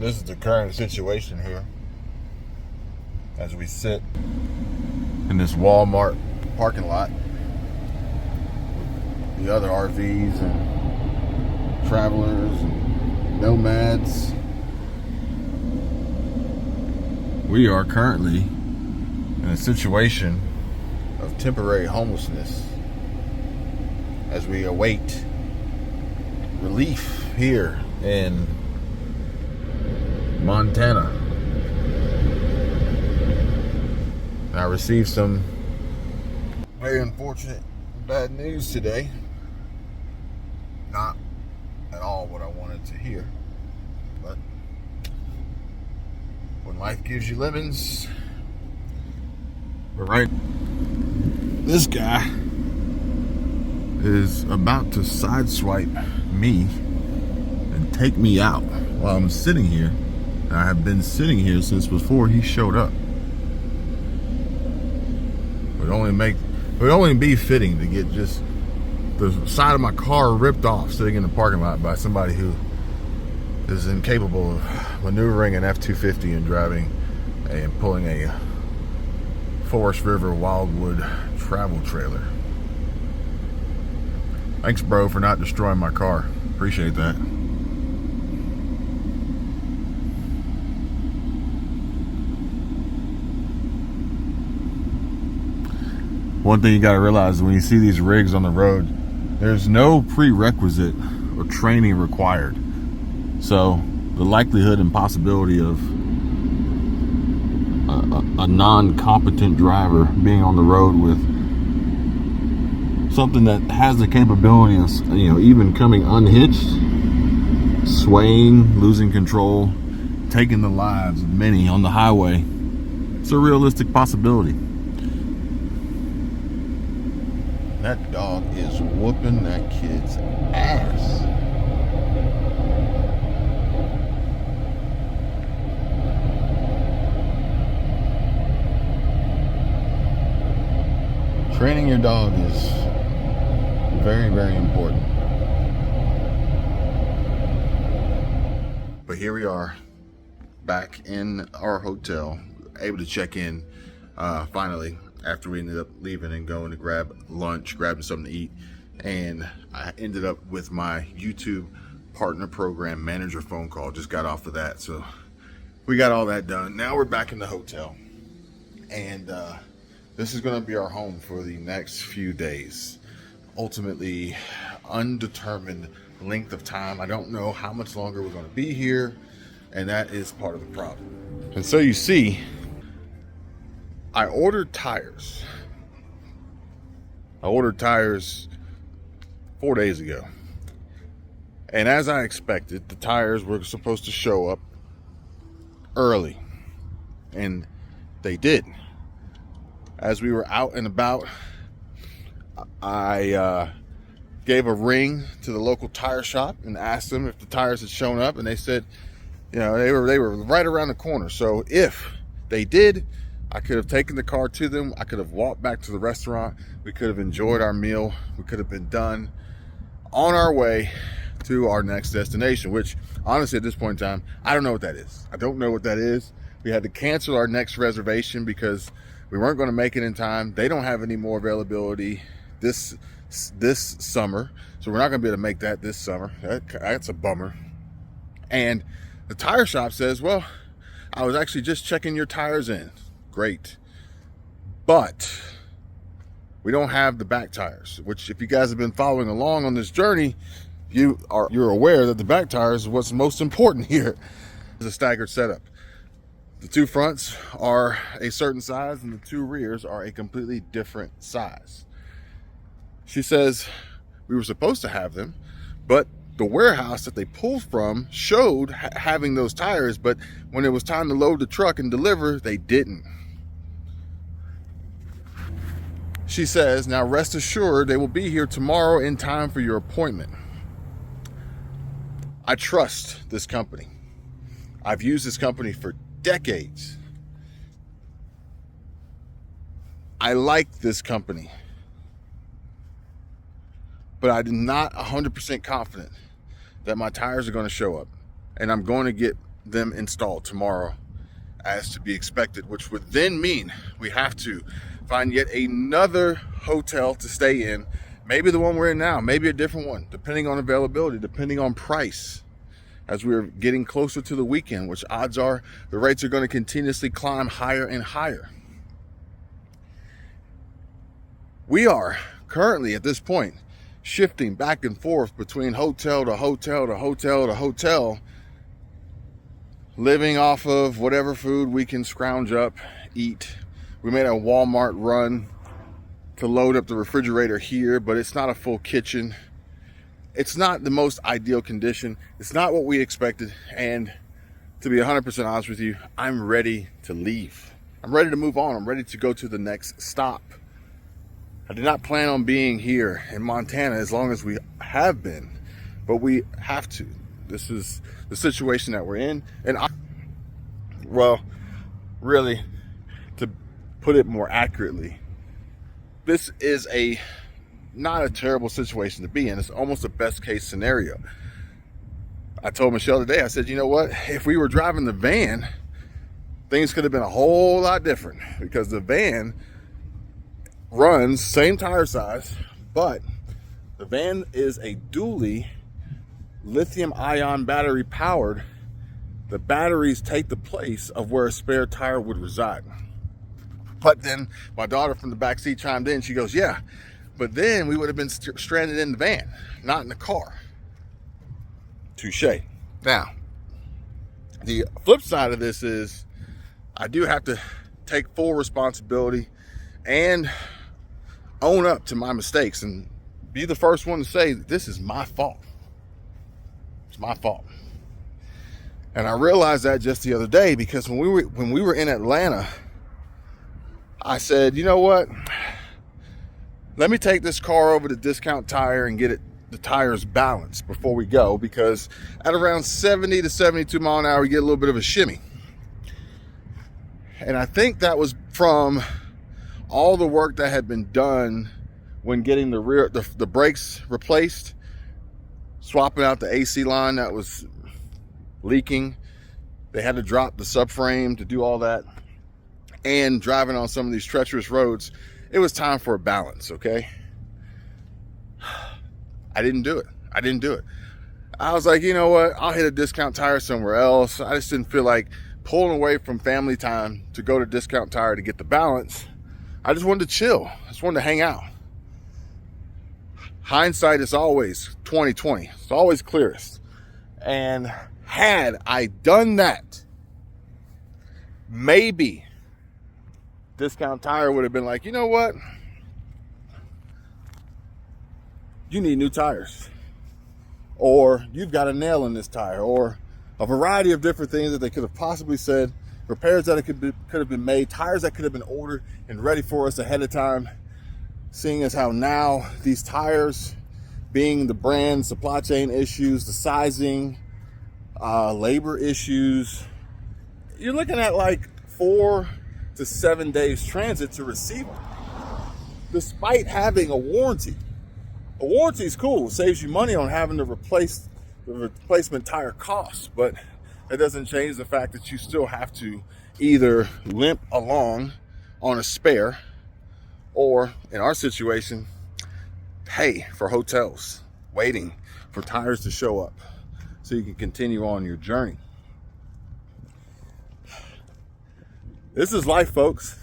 This is the current situation here as we sit in this Walmart parking lot. The other RVs and travelers and nomads. We are currently in a situation of temporary homelessness as we await relief here in Montana. I received some very unfortunate bad news today. Not at all what I wanted to hear, but when life gives you lemons, but right, this guy is about to sideswipe me and take me out while I'm sitting here. And I have been sitting here since before he showed up. It would only be fitting to get just the side of my car ripped off sitting in the parking lot by somebody who is incapable of maneuvering an F-250 and driving and pulling a Forest River Wildwood travel trailer. Thanks, bro, for not destroying my car. Appreciate that. One thing you got to realize is when you see these rigs on the road, there's no prerequisite or training required. So the likelihood and possibility of a non-competent driver being on the road with something that has the capability of, even coming unhitched, swaying, losing control, taking the lives of many on the highway, it's a realistic possibility. That dog is whooping that kid's ass. Training your dog is very, very important. But here we are, back in our hotel, able to check in finally, after we ended up leaving and going to grab lunch, grabbing something to eat. And I ended up with my YouTube partner program manager phone call. Just got off of that. So we got all that done. Now we're back in the hotel. And this is going to be our home for the next few days. Ultimately, undetermined length of time. I don't know how much longer we're going to be here. And that is part of the problem. And so you see, I ordered tires. I ordered tires 4 days ago. And as I expected, the tires were supposed to show up early. And they did. As we were out and about, I gave a ring to the local tire shop and asked them if the tires had shown up. And they said, they were right around the corner. So if they did, I could have taken the car to them. I could have walked back to the restaurant. We could have enjoyed our meal. We could have been done on our way to our next destination, which honestly at this point in time, I don't know what that is. I don't know what that is. We had to cancel our next reservation because we weren't going to make it in time. They don't have any more availability this summer. So we're not going to be able to make that this summer. That's a bummer. And the tire shop says, well, I was actually just checking your tires in. Great. But we don't have the back tires, which if you guys have been following along on this journey, you're aware that the back tires is what's most important here. It's a staggered setup. The two fronts are a certain size and the two rears are a completely different size. She says we were supposed to have them, but the warehouse that they pulled from showed having those tires, but when it was time to load the truck and deliver, they didn't. She says, now rest assured they will be here tomorrow in time for your appointment. I trust this company. I've used this company for decades. I like this company. But I'm not 100% confident that my tires are going to show up and I'm going to get them installed tomorrow, as to be expected, which would then mean we have to find yet another hotel to stay in. Maybe the one we're in now, maybe a different one, depending on availability, depending on price. As we're getting closer to the weekend, which odds are the rates are going to continuously climb higher and higher. We are currently at this point shifting back and forth between hotel to hotel to hotel to hotel, living off of whatever food we can scrounge up, eat. We made a Walmart run to load up the refrigerator here, but it's not a full kitchen. It's not the most ideal condition. It's not what we expected. And to be 100% honest with you, I'm ready to leave. I'm ready to move on. I'm ready to go to the next stop. I did not plan on being here in Montana as long as we have been, but we have to. This is the situation that we're in. And really, to put it more accurately, this is not a terrible situation to be in. It's almost a best case scenario. I told Michelle today, I said, you know what? If we were driving the van, things could have been a whole lot different, because the van runs same tire size, but the van is a dually lithium ion battery powered. The batteries take the place of where a spare tire would reside. But then my daughter from the back seat chimed in. She goes, yeah, but then we would have been stranded in the van, not in the car. Touche. Now, the flip side of this is I do have to take full responsibility and own up to my mistakes and be the first one to say, this is my fault. It's my fault. And I realized that just the other day, because when we were in Atlanta, I said, you know what? Let me take this car over to Discount Tire and get the tires balanced before we go, because at around 70 to 72 mile an hour, you get a little bit of a shimmy. And I think that was from all the work that had been done when getting the brakes replaced, swapping out the AC line that was leaking. They had to drop the subframe to do all that, and driving on some of these treacherous roads. It was time for a balance, okay? I didn't do it. I was like, you know what? I'll hit a Discount Tire somewhere else. I just didn't feel like pulling away from family time to go to Discount Tire to get the balance. I just wanted to chill. I just wanted to hang out. Hindsight is always 20/20. It's always clearest. And had I done that, maybe Discount Tire would have been like, you know what? You need new tires. Or you've got a nail in this tire. Or a variety of different things that they could have possibly said. Repairs that could have been made. Tires that could have been ordered and ready for us ahead of time. Seeing as how now these tires, being the brand, supply chain issues, the sizing, labor issues, you're looking at like 4 to 7 days transit to receive them, despite having a warranty. A warranty is cool. It saves you money on having to replace the replacement tire costs, but it doesn't change the fact that you still have to either limp along on a spare, or in our situation, pay for hotels, waiting for tires to show up so you can continue on your journey. This is life, folks.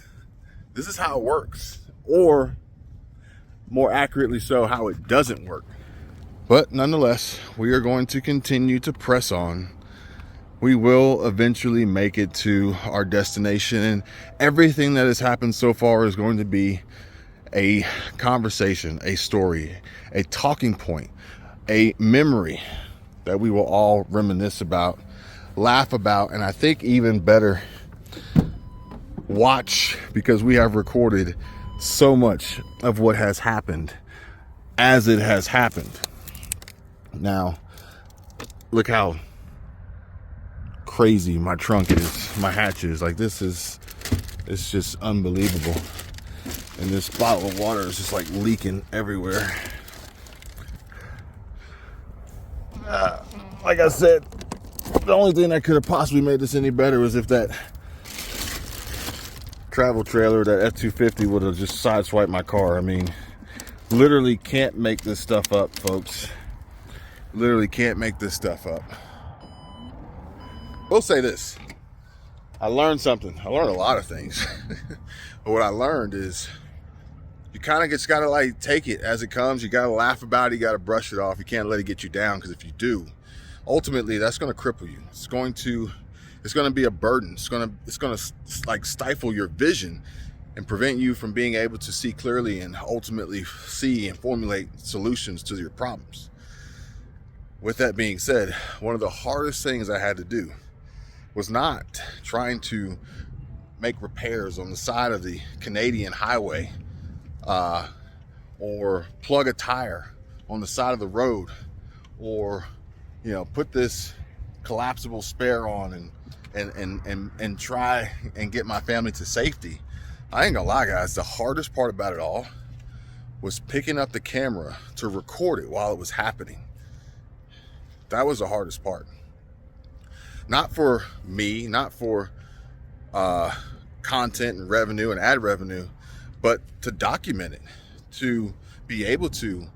This is how it works, or more accurately so, how it doesn't work. But nonetheless, we are going to continue to press on. We will eventually make it to our destination, and everything that has happened so far is going to be a conversation, a story, a talking point, a memory that we will all reminisce about, laugh about, and I think even better, watch, because we have recorded so much of what has happened as it has happened. Now, look how crazy my trunk is, my hatch is. Like, it's just unbelievable. And this bottle of water is just like leaking everywhere. Like I said, The only thing that could have possibly made this any better was if that travel trailer, that F-250, would have just sideswiped my car. I mean, literally can't make this stuff up, folks. Literally can't make this stuff up. We'll say this. I learned something. I learned a lot of things. But what I learned is you kind of just got to like take it as it comes. You got to laugh about it. You got to brush it off. You can't let it get you down, because if you do, ultimately that's going to cripple you. It's going to be a burden. It's going to like stifle your vision and prevent you from being able to see clearly and ultimately see and formulate solutions to your problems. With that being said, one of the hardest things I had to do was not trying to make repairs on the side of the Canadian highway, or plug a tire on the side of the road, or put this collapsible spare on and try and get my family to safety. I ain't gonna lie, guys, the hardest part about it all was picking up the camera to record it while it was happening. That was the hardest part. Not for me, not for content and revenue and ad revenue, but to document it, to be able to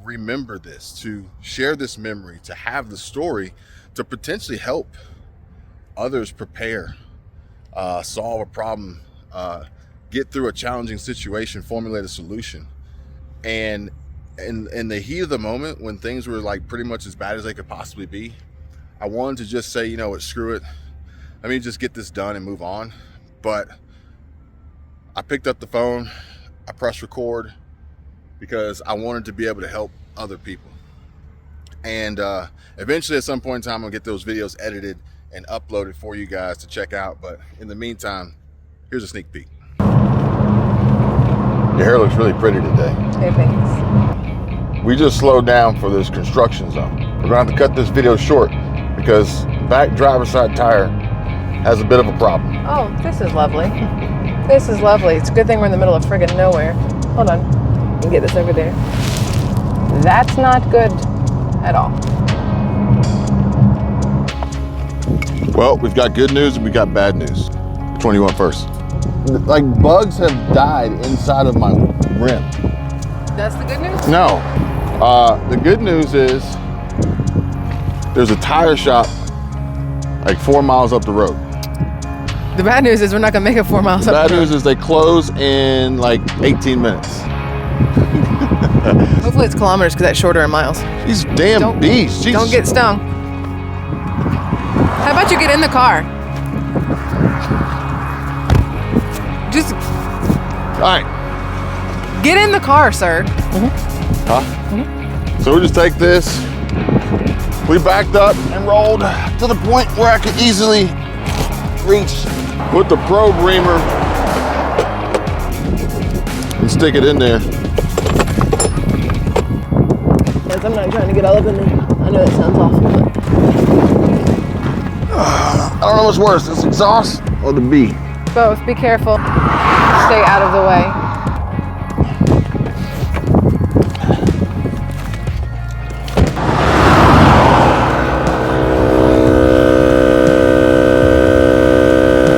remember this, to share this memory, to have the story, to potentially help others prepare, solve a problem, get through a challenging situation, formulate a solution. And in the heat of the moment, when things were like pretty much as bad as they could possibly be, I wanted to just say, you know what, screw it. Let me just get this done and move on. But I picked up the phone, I pressed record, because I wanted to be able to help other people. And eventually at some point in time, I'll get those videos edited and uploaded for you guys to check out. But in the meantime, here's a sneak peek. Your hair looks really pretty today. Hey, thanks. We just slowed down for this construction zone. We're gonna have to cut this video short because back driver's side tire has a bit of a problem. Oh, this is lovely. This is lovely. It's a good thing we're in the middle of friggin' nowhere. Hold on. I can get this over there. That's not good at all. Well, we've got good news and we got bad news. Which one do you want first? Like, bugs have died inside of my rim. That's the good news? No. The good news is there's a tire shop like 4 miles up the road. The bad news is we're not gonna make it 4 miles up The the bad road. news is they close in like 18 minutes. Hopefully it's kilometers, because that's shorter in miles. These damn bees. Jesus. Don't get stung. How about you get in the car? Just All right. get in the car, sir. Huh? Mm-hmm. So we just take this. We backed up and rolled to the point where I could easily reach with the probe reamer and stick it in there. Yes, I'm not trying to get all up in there. I know that sounds awful, but I don't know what's worse, this exhaust or the bee. both. Be careful. Stay out of the way.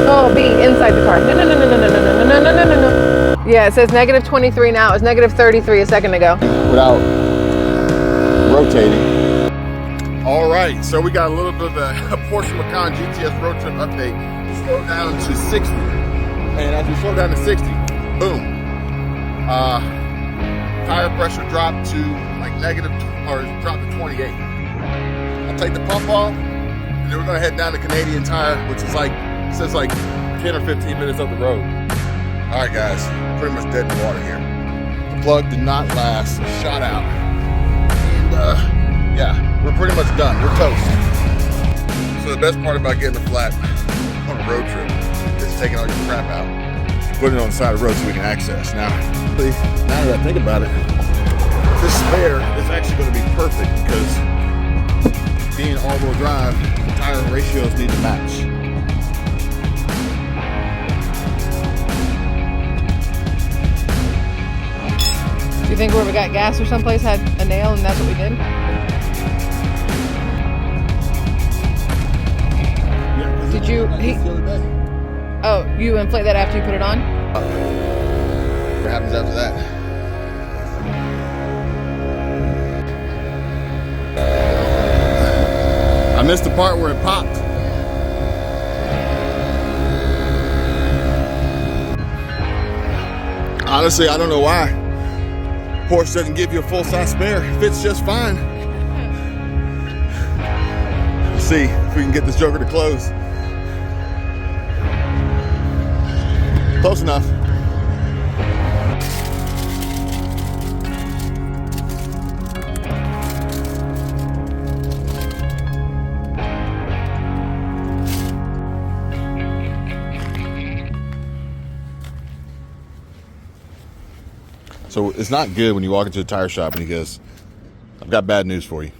Oh, bee inside the car. No. Yeah, it says negative 23 now. It was negative 33 a second ago. Without rotating. All right, so we got a little bit of a Porsche Macan GTS road trip update. Slow down to 60. And as we slow down to 60, boom. Tire pressure dropped to like dropped to 28. I'll take the pump off, and then we're gonna head down to Canadian Tire, which is like, says like 10 or 15 minutes up the road. All right, guys, pretty much dead in the water here. The plug did not last, shot out. And yeah, we're pretty much done, we're toast. So the best part about getting a flat on a road trip is taking all your crap out, putting it on the side of the road so we can access. Now that I think about it, this spare is actually going to be perfect because being all-wheel drive, tire ratios need to match. Do you think where we got gas or someplace had a nail and that's what we did? Did you? Just the other day. Oh, you inflate that after you put it on? What happens after that? I missed the part where it popped. Honestly, I don't know why Porsche doesn't give you a full-size spare. It fits just fine. Let's see if we can get this joker to close. Close enough. So it's not good when you walk into a tire shop and he goes, I've got bad news for you.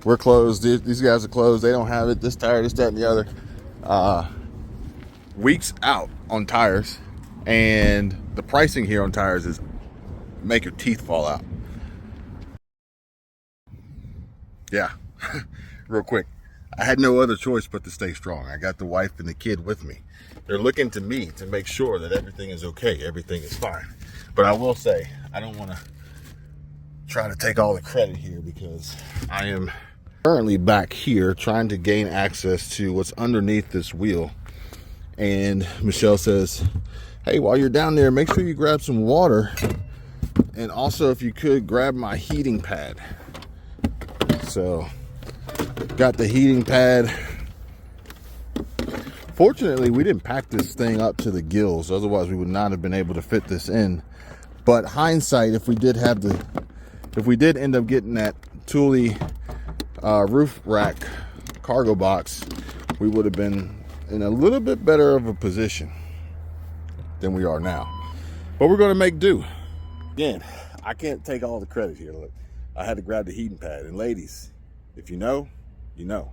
We're closed. These guys are closed. They don't have it. This tire, this, that, and the other. Weeks out on tires. And the pricing here on tires is make your teeth fall out. Yeah, real quick. I had no other choice but to stay strong. I got the wife and the kid with me. They're looking to me to make sure that everything is okay, everything is fine. But I will say, I don't want to try to take all the credit here because I am currently back here trying to gain access to what's underneath this wheel. And Michelle says, hey, while you're down there, make sure you grab some water. And also, if you could, grab my heating pad. So, got the heating pad. Fortunately, we didn't pack this thing up to the gills. Otherwise, we would not have been able to fit this in. But hindsight, if we did end up getting that Thule roof rack cargo box, we would have been in a little bit better of a position than we are now. But we're going to make do. Again, I can't take all the credit here. Look, I had to grab the heating pad. And ladies, if you know, you know.